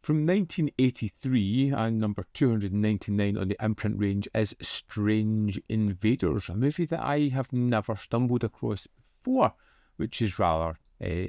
From 1983 and number 299 on the Imprint range is Strange Invaders, a movie that I have never stumbled across before, which is rather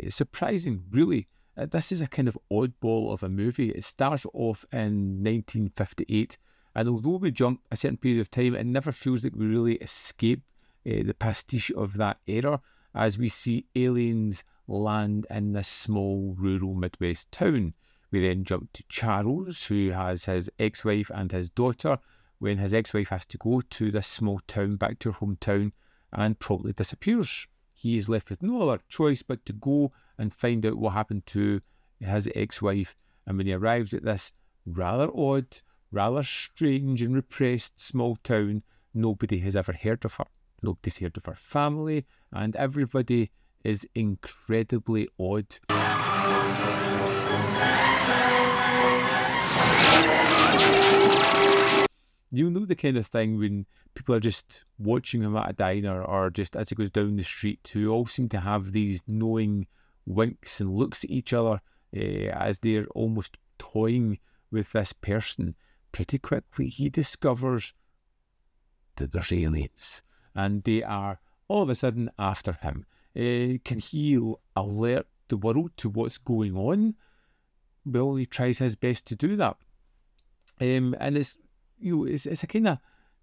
surprising, really. This is a kind of oddball of a movie. It starts off in 1958, and although we jump a certain period of time, it never feels like we really escape the pastiche of that era, as we see aliens land in this small rural Midwest town. We then jump to Charles, who has his ex-wife and his daughter, when his ex-wife has to go to this small town, back to her hometown, and promptly disappears. He is left with no other choice but to go and find out what happened to his ex-wife. And when he arrives at this rather odd, rather strange and repressed small town, nobody has ever heard of her. Nobody's heard of her family, and everybody is incredibly odd. You'll know the kind of thing when people are just watching him at a diner or just as he goes down the street, who all seem to have these knowing winks and looks at each other as they're almost toying with this person. Pretty quickly he discovers that there's aliens and they are all of a sudden after him. Can he alert the world to what's going on? Well, he tries his best to do that. And it's a kind of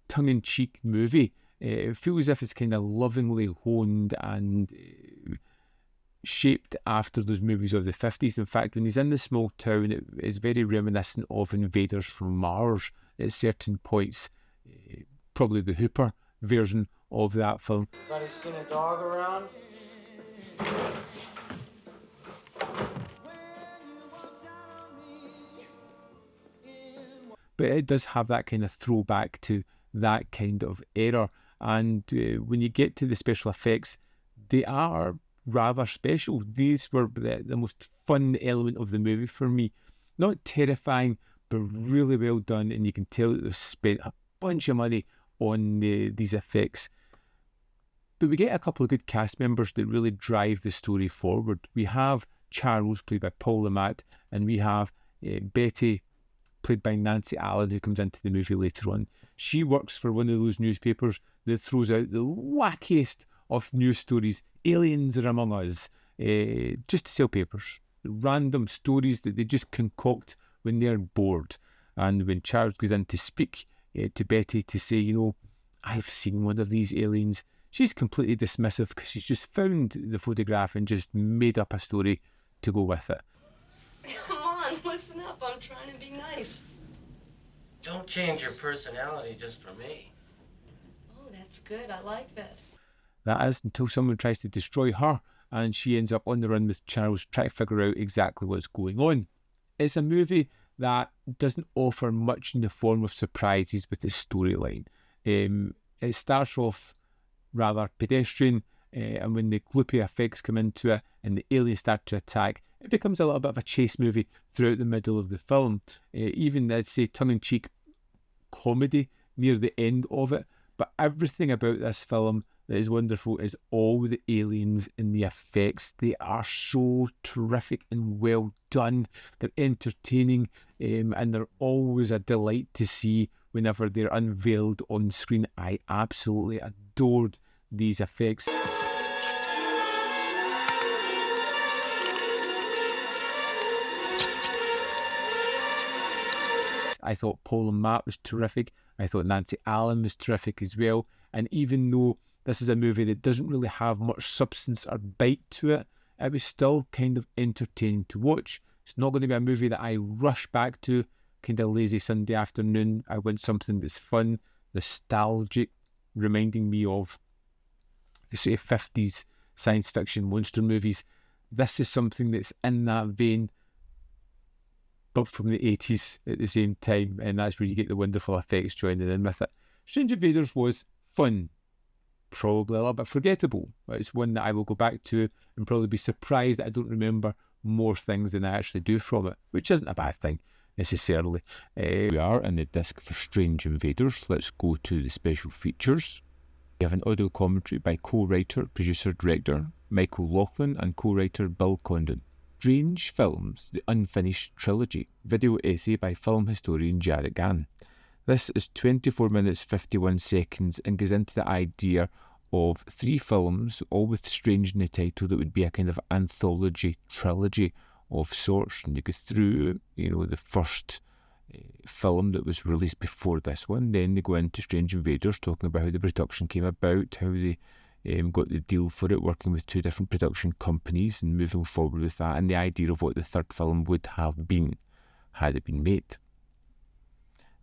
tongue-in-cheek movie. It feels as if it's kind of lovingly honed and shaped after those movies of the 50s. In fact, when he's in the small town, it is very reminiscent of Invaders from Mars at certain points. Probably the Hooper version of that film. Anybody seen a dog around? But it does have that kind of throwback to that kind of era. And when you get to the special effects, they are rather special. These were the most fun element of the movie for me. Not terrifying, but really well done. And you can tell that they've spent a bunch of money on these effects. But we get a couple of good cast members that really drive the story forward. We have Charles, played by Paul Le Mat, and we have Betty, played by Nancy Allen, who comes into the movie later on. She works for one of those newspapers that throws out the wackiest of news stories. Aliens are among us, just to sell papers. Random stories that they just concoct when they're bored. And when Charles goes in to speak to Betty to say, you know, I've seen one of these aliens, she's completely dismissive because she's just found the photograph and just made up a story to go with it. Come on, listen up. I'm trying to be nice. Don't change your personality just for me. Oh, that's good. I like that. That is, until someone tries to destroy her and she ends up on the run with Charles trying to figure out exactly what's going on. It's a movie that doesn't offer much in the form of surprises with its storyline. It starts off rather pedestrian, and when the gloopy effects come into it and the aliens start to attack, it becomes a little bit of a chase movie throughout the middle of the film. Even, I'd say, tongue-in-cheek comedy near the end of it. But everything about this film that is wonderful is all the aliens and the effects. They are so terrific and well done. They're entertaining, and they're always a delight to see whenever they're unveiled on screen. I absolutely adored these effects. I thought Paul Le Mat was terrific. I thought Nancy Allen was terrific as well. And even though this is a movie that doesn't really have much substance or bite to it, it was still kind of entertaining to watch. It's not going to be a movie that I rush back to, kind of lazy Sunday afternoon. I want something that's fun, nostalgic, reminding me of the sort of 50s science fiction monster movies. This is something that's in that vein, but from the 80s at the same time, and that's where you get the wonderful effects joining in with it. Strange Invaders was fun, probably a little bit forgettable, but it's one that I will go back to and probably be surprised that I don't remember more things than I actually do from it, which isn't a bad thing necessarily. We are in the disc for Strange Invaders. Let's go to the special features. We have an audio commentary by co-writer, producer, director Michael Laughlin and co-writer Bill Condon. Strange Films, The Unfinished Trilogy, video essay by film historian Jarrett Gann. This is 24 minutes 51 seconds and goes into the idea of 3 films, all with strange in the title, that would be a kind of anthology trilogy of sorts. And you go through, the first film that was released before this one. Then they go into Strange Invaders, talking about how the production came about, how they got the deal for it, working with 2 different production companies and moving forward with that, and the idea of what the third film would have been had it been made.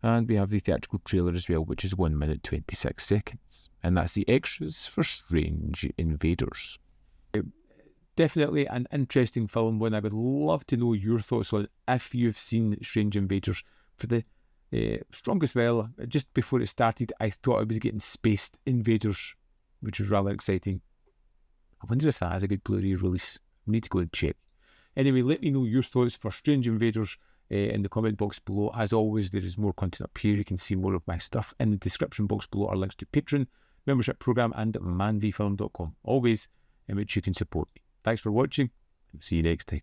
And we have the theatrical trailer as well, which is 1 minute 26 seconds. And that's the extras for Strange Invaders. Definitely an interesting film, one I would love to know your thoughts on if you've seen Strange Invaders. For the strongest, well, just before it started, I thought I was getting Spaced Invaders, which was rather exciting. I wonder if that has a good Blu-ray release. I need to go and check. Anyway, let me know your thoughts for Strange Invaders in the comment box below. As always, there is more content up here. You can see more of my stuff. In the description box below are links to Patreon, membership program, and manvfilm.com. Always in which you can support me. Thanks for watching, and see you next time.